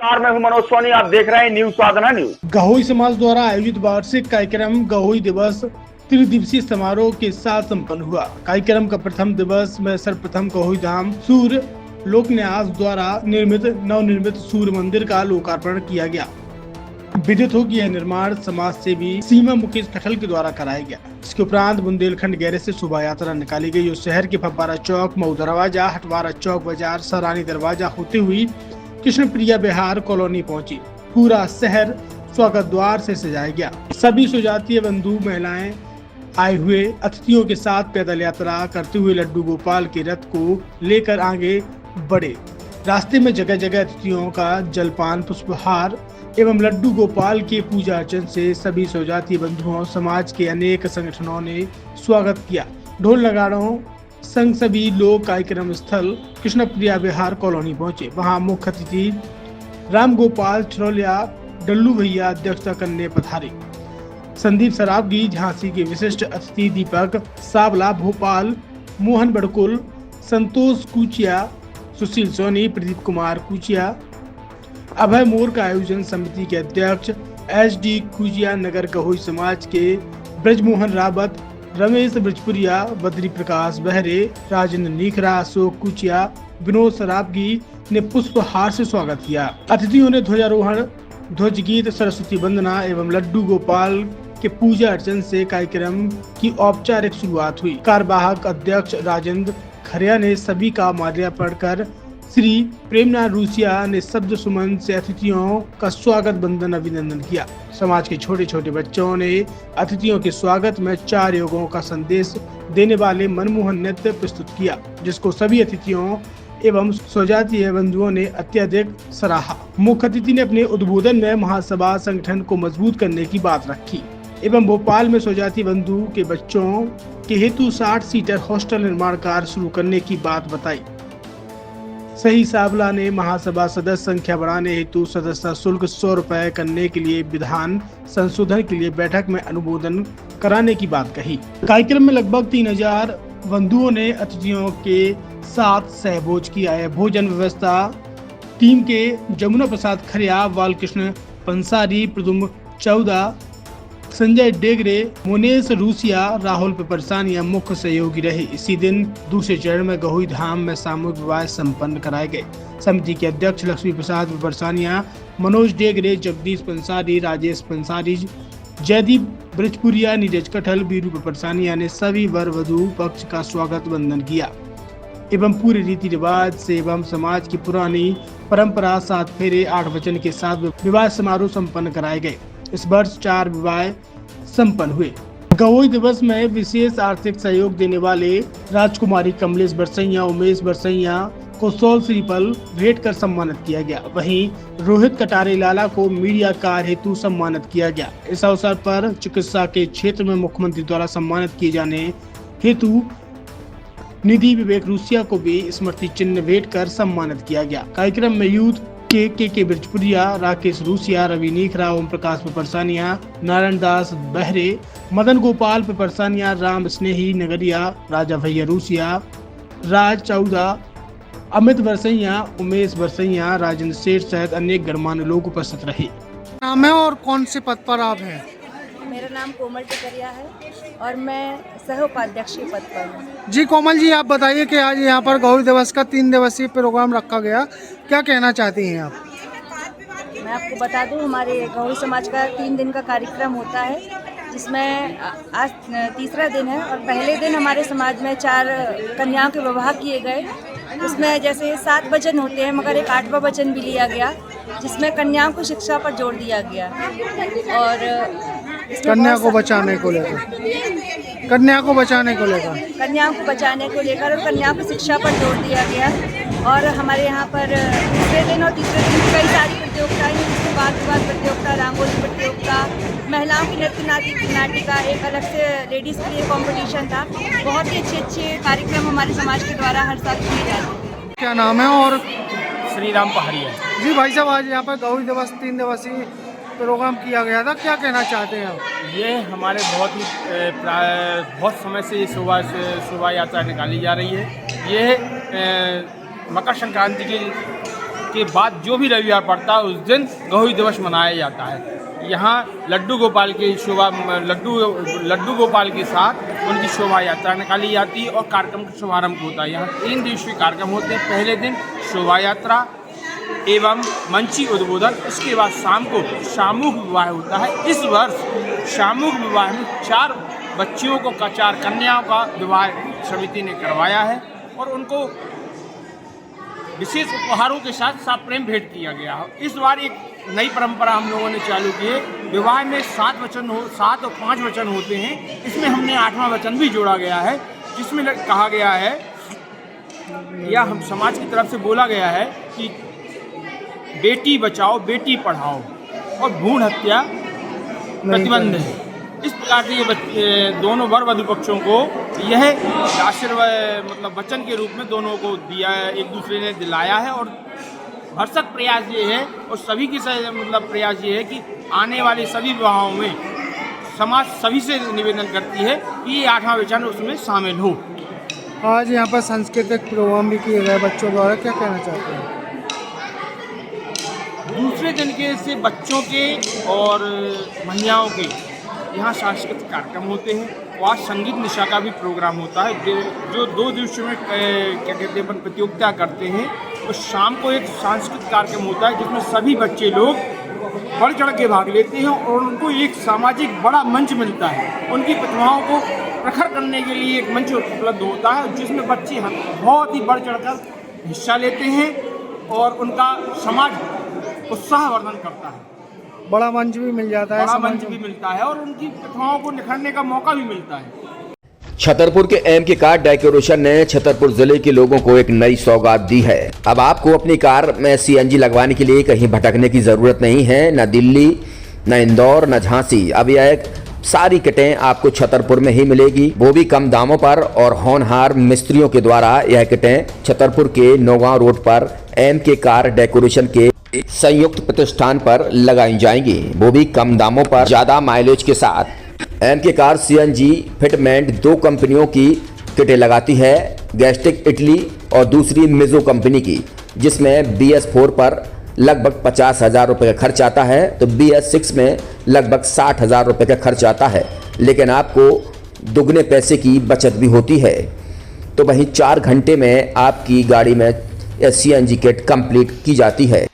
मैं हूं मनोज सोनी, आप देख रहे हैं न्यूज साधना न्यूज। गहोई समाज द्वारा आयोजित वार्षिक कार्यक्रम गहोई दिवस त्रिदिवसीय समारोह के साथ संपन्न हुआ। कार्यक्रम का प्रथम दिवस में सर्वप्रथम गहोई धाम सूर्य लोकन्यास द्वारा निर्मित नवनिर्मित सूर्य मंदिर का लोकार्पण किया गया। विदित हो कि यह निर्माण समाज सेवी सीमा मुकेश कठल के द्वारा कराया गया। इसके उपरांत बुंदेलखंड गैरेज से शोभा यात्रा निकाली गई और शहर के फब्बारा चौक, मऊ दरवाजा, हटवारा चौक बाजार, सरानी दरवाजा होते हुई कृष्ण प्रिया बिहार कॉलोनी पहुंची। पूरा शहर स्वागत द्वार से सजाया गया। सभी सुजातीय बंधु महिलाएं आए हुए अतिथियों के साथ पैदल यात्रा करते हुए लड्डू गोपाल के रथ को लेकर आगे बढ़े। रास्ते में जगह जगह अतिथियों का जलपान, पुष्पहार एवं लड्डू गोपाल के पूजा अर्चन से सभी सुजातीय बंधुओं समाज के अनेक संगठनों ने स्वागत किया। ढोल नगाड़ों संग सभी लोग कार्यक्रम स्थल कृष्ण प्रिया बिहार कॉलोनी पहुंचे। वहां मुख्य अतिथि राम गोपाल छरोलिया डल्लू भैया अध्यक्षता करने पधारे। संदीप सराबगी झांसी के विशिष्ट अतिथि, दीपक सावला भोपाल, मोहन बड़कुल, संतोष कुचिया, सुशील सोनी, प्रदीप कुमार कुचिया, अभय मोर का आयोजन समिति के अध्यक्ष SD कुचिया, नगर गहोई समाज के ब्रजमोहन रावत, रमेश ब्रजपुरिया, बद्री प्रकाश बहरे, राजेंद्र नीखरा, अशोक कुचिया, विनोद सराबगी ने पुष्पहार से स्वागत किया। अतिथियों ने ध्वजारोहण, ध्वज गीत, सरस्वती वंदना एवं लड्डू गोपाल के पूजा अर्चन से कार्यक्रम की औपचारिक शुरुआत हुई। कार्यवाहक अध्यक्ष राजेंद्र खरिया ने सभी का माल्यार्पण कर श्री प्रेमनाथ रूसिया ने शब्द सुमन से अतिथियों का स्वागत बंदन अभिनंदन किया। समाज के छोटे छोटे बच्चों ने अतिथियों के स्वागत में 4 योगों का संदेश देने वाले मनमोहन नृत्य प्रस्तुत किया, जिसको सभी अतिथियों एवं स्वजातीय बंधुओं ने अत्यधिक सराहा। मुख्य अतिथि ने अपने उद्बोधन में महासभा संगठन को मजबूत करने की बात रखी एवं भोपाल में स्वजातीय बंधु के बच्चों के हेतु 60 सीटर हॉस्टल निर्माण कार्य शुरू करने की बात बताई। सही सावला ने महासभा सदस्य संख्या बढ़ाने हेतु सदस्यता शुल्क 100 रुपए करने के लिए विधान संशोधन के लिए बैठक में अनुमोदन कराने की बात कही। कार्यक्रम में लगभग 3000 बंधुओं ने अतिथियों के साथ सहभोज किया है। भोजन व्यवस्था टीम के जमुना प्रसाद खरिया, बालकृष्ण पंसारी, प्रदुम चौदा, संजय डेगरे, मोनेश रूसिया, राहुल पेपरसानिया मुख्य सहयोगी रहे। इसी दिन दूसरे चरण में गहोई धाम में सामूहिक विवाह संपन्न कराए गए। समिति के अध्यक्ष लक्ष्मी प्रसाद पेपरसानिया, मनोज डेगरे, जगदीश पंसारी, राजेश पंसारी, जयदीप ब्रजपुरिया, नीरज कठल, बीरू पेपरसानिया ने सभी वर वधु पक्ष का स्वागत वंदन किया एवं पूरे रीति रिवाज से एवं समाज की पुरानी परंपरा 7 फेरे 8 वचन के साथ विवाह समारोह संपन्न कराए गए। इस वर्ष 4 विवाह संपन्न हुए। गहोई दिवस में विशेष आर्थिक सहयोग देने वाले राजकुमारी कमलेश बरसैया, उमेश बरसैया को सॉल श्रीफल भेंट कर सम्मानित किया गया। वहीं रोहित कटारे लाला को मीडिया कार्य हेतु सम्मानित किया गया। इस अवसर पर चिकित्सा के क्षेत्र में मुख्यमंत्री द्वारा सम्मानित किए जाने हेतु निधि विवेक रूसिया को भी स्मृति चिन्ह भेंट कर सम्मानित किया गया। कार्यक्रम में यूथ के ब्रजपुरिया, राकेश रूसिया, रवि नीखरा, ओम प्रकाश पेपरसानिया, नारायण दास बहरे, मदन गोपाल पेपरसानिया, राम स्नेही नगरिया, राजा भैया रूसिया, राज चौदा, अमित बरसैया, उमेश बरसैया, राजेंद्र सेठ सहित अनेक गणमान्य लोग उपस्थित रहे। नाम है और कौन से पद पर आप हैं? मेरा नाम कोमल टिकरिया है और मैं सह उपाध्यक्ष के पद पर हूँ। जी कोमल जी, आप बताइए कि आज यहाँ पर गहोई दिवस का 3 दिवसीय प्रोग्राम रखा गया, क्या कहना चाहती हैं आप? मैं आपको बता दूँ, हमारे गहोई समाज का 3 दिन का कार्यक्रम होता है, जिसमें आज तीसरा दिन है और पहले दिन हमारे समाज में 4 कन्याओं के विवाह किए गए। उसमें जैसे 7 वचन होते हैं मगर एक 8वां वचन भी लिया गया, जिसमें कन्याओं को शिक्षा पर जोर दिया गया और कन्या को बचाने को लेकर कन्याओं को बचाने को लेकर और कन्याओं को शिक्षा पर जोर दिया गया। और हमारे यहाँ पर दूसरे दिन और तीसरे दिन कई सारी प्रतियोगिताएं हैं, जिसके बाद प्रतियोगिता, रंगोली प्रतियोगिता, महिलाओं की नृत्य नाटिका, एक अलग से लेडीज़ के लिए कंपटीशन था। बहुत ही अच्छे कार्यक्रम हमारे समाज के द्वारा हर साल किए जाते हैं। क्या नाम है? और श्री राम पहाड़िया। जी भाई साहब, आज यहाँ पर गहोई दिवस 3 दिवसीय प्रोग्राम किया गया था, क्या कहना चाहते हैं आप? ये हमारे बहुत समय से ये शोभा यात्रा निकाली जा रही है। ये मकर संक्रांति के के बाद जो भी रविवार पड़ता है उस दिन गहोई दिवस मनाया जाता है। यहाँ लड्डू गोपाल के साथ उनकी शोभा यात्रा निकाली जाती है और कार्यक्रम का शुभारंभ होता है। यहाँ 3 दिवसीय कार्यक्रम होते हैं। पहले दिन शोभा यात्रा एवं मंची उद्बोधन, उसके बाद शाम को सामूहिक विवाह होता है। इस वर्ष सामूहिक विवाह में 4 बच्चियों को 4 कन्याओं का विवाह समिति ने करवाया है और उनको विशेष उपहारों के साथ प्रेम भेंट किया गया है। इस बार एक नई परंपरा हम लोगों ने चालू की है। विवाह में 7 और 5 वचन होते हैं। इसमें हमने 8वां वचन भी जोड़ा गया है, जिसमें कहा गया है या हम समाज की तरफ से बोला गया है कि बेटी बचाओ बेटी पढ़ाओ और भ्रूण हत्या प्रतिबंध है। इस प्रकार से ये दोनों वर वधु पक्षों को यह आशीर्वाद मतलब वचन के रूप में दोनों को दिया, एक दूसरे ने दिलाया है। और भरसक प्रयास ये है और सभी की मतलब प्रयास ये है कि आने वाले सभी विवाहों में समाज सभी से निवेदन करती है कि ये 8वां वचन उसमें शामिल हो। आज यहाँ पर सांस्कृतिक प्रोग्राम भी किए गए बच्चों द्वारा, क्या कहना चाहते हैं? दूसरे दिन के से बच्चों के और महिलाओं के यहाँ सांस्कृतिक कार्यक्रम होते हैं। और आज संगीत निशा का भी प्रोग्राम होता है जो 2 दिवसों में क्या कहते हैं प्रतियोगिता करते हैं। और शाम को एक सांस्कृतिक कार्यक्रम होता है जिसमें सभी बच्चे लोग बढ़ चढ़ के भाग लेते हैं और उनको एक सामाजिक बड़ा मंच मिलता है। उनकी प्रतिभाओं को प्रखर करने के लिए एक मंच उपलब्ध होता है जिसमें बच्चे बहुत ही बढ़ चढ़ कर हिस्सा लेते हैं और उनका समाज उत्साहवर्धन करता है। बड़ा मंच भी मिल जाता है, बड़ा मंच भी मिलता है और उनकी प्रतिभाओं को निखरने का मौका भी मिलता है। छतरपुर के एमके कार डेकोरेशन ने छतरपुर जिले के लोगों को एक नई सौगात दी है। अब आपको अपनी कार में सीएनजी लगवाने के लिए कहीं भटकने की जरूरत नहीं है, न दिल्ली, न इंदौर, न झांसी। अब यह सारी किटें आपको छतरपुर में ही मिलेगी, वो भी कम दामों पर। और होनहार मिस्त्रियों के द्वारा यह किटें छतरपुर के नौगांव रोड पर एमके कार डेकोरेशन के संयुक्त प्रतिष्ठान पर लगाई जाएंगी, वो भी कम दामों पर, ज्यादा माइलेज के साथ। एमके कार सीएनजी फिटमेंट 2 कंपनियों की किटें लगाती है, गैस्टिक इटली और दूसरी मिजो कंपनी की, जिसमें BS4 पर लगभग 50,000 रुपये का खर्च आता है तो BS6 में लगभग 60,000 रुपये का खर्च आता है। लेकिन आपको दुगने पैसे की बचत भी होती है। तो वहीं 4 घंटे में आपकी गाड़ी में सीएनजी किट कंप्लीट की जाती है।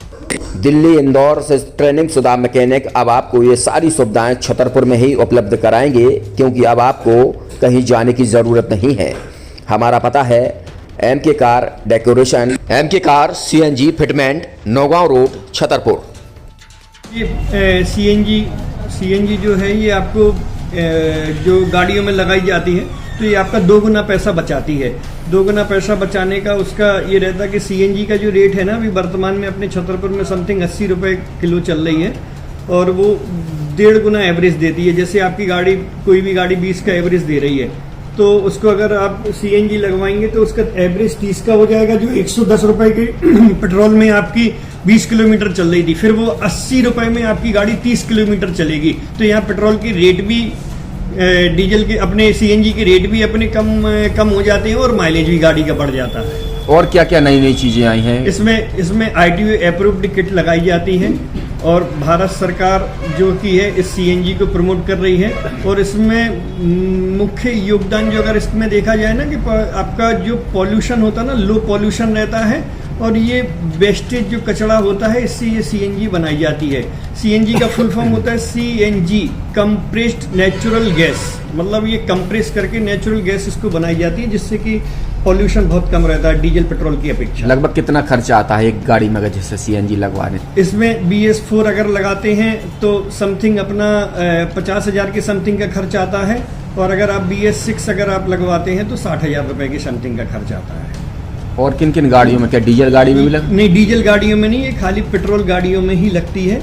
दिल्ली, इंदौर से ट्रेनिंग शुदा मैकेनिक अब आपको ये सारी सुविधाएं छतरपुर में ही उपलब्ध कराएंगे, क्योंकि अब आपको कहीं जाने की ज़रूरत नहीं है। हमारा पता है MK car decoration, MK car CNG fitment, Naugaon road, Chhatarpur. ये सीएनजी जो है ये आपको जो गाड़ियों में लगाई जाती है तो ये आपका 2 गुना पैसा बचाती है। 2 गुना पैसा बचाने का उसका ये रहता है कि सीएनजी का जो रेट है ना अभी वर्तमान में अपने छतरपुर में समथिंग 80 रुपये किलो चल रही है और वो 1.5 गुना एवरेज देती है। जैसे आपकी गाड़ी कोई भी गाड़ी 20 का एवरेज दे रही है तो उसको अगर आप सीएनजी लगवाएंगे तो उसका एवरेज 30 का हो जाएगा, जो 110 रुपये के पेट्रोल में आपकी 20 किलोमीटर चल रही थी, फिर वो 80 रुपये में आपकी गाड़ी 30 किलोमीटर चलेगी। तो यहाँ पेट्रोल की रेट भी डीजल के अपने सीएनजी के रेट भी अपने कम हो जाते हैं और माइलेज भी गाड़ी का बढ़ जाता है। और क्या क्या नई नई चीजें आई हैं? इसमें ITO अप्रूव्ड किट लगाई जाती है और भारत सरकार जो की है इस सीएनजी को प्रमोट कर रही है। और इसमें मुख्य योगदान जो अगर इसमें देखा जाए ना कि आपका जो पॉल्यूशन होता है ना, लो पॉल्यूशन रहता है और ये वेस्टेज जो कचरा होता है इससे ये सीएनजी बनाई जाती है। सीएनजी का फुल फॉर्म होता है CNG, कंप्रेस्ड नेचुरल गैस, मतलब ये कंप्रेस करके नेचुरल गैस इसको बनाई जाती है जिससे कि पॉल्यूशन बहुत कम रहता है डीजल पेट्रोल की अपेक्षा। लगभग कितना खर्चा आता है एक गाड़ी में अगर जैसे सीएनजी लगवाने? इसमें BS4 अगर लगाते हैं तो समथिंग अपना 50,000 के समथिंग का खर्च आता है और अगर आप BS6 अगर आप लगवाते हैं तो 60,000 रुपये की समथिंग का खर्च आता है। और किन किन गाड़ियों में, क्या डीजल गाड़ी में भी लगती? नहीं, डीजल गाड़ियों में नहीं, ये खाली पेट्रोल गाड़ियों में ही लगती है।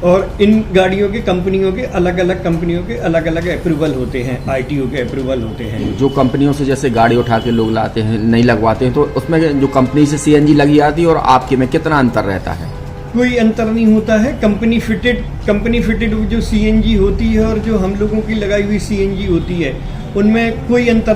और इन गाड़ियों के कंपनियों के अलग अलग कंपनियों के अलग अलग अप्रूवल होते हैं, ITO के अप्रूवल होते हैं। जो कंपनियों से जैसे गाड़ी उठा के लोग लाते हैं, नहीं लगवाते हैं, तो उसमें जो कंपनी से सीएनजी लगी आती है और आपके में कितना अंतर रहता है? कोई अंतर नहीं होता है। कंपनी फिटेड जो सीएनजी होती है और जो हम लोगों की लगाई हुई सीएनजी होती है उनमें कोई अंतर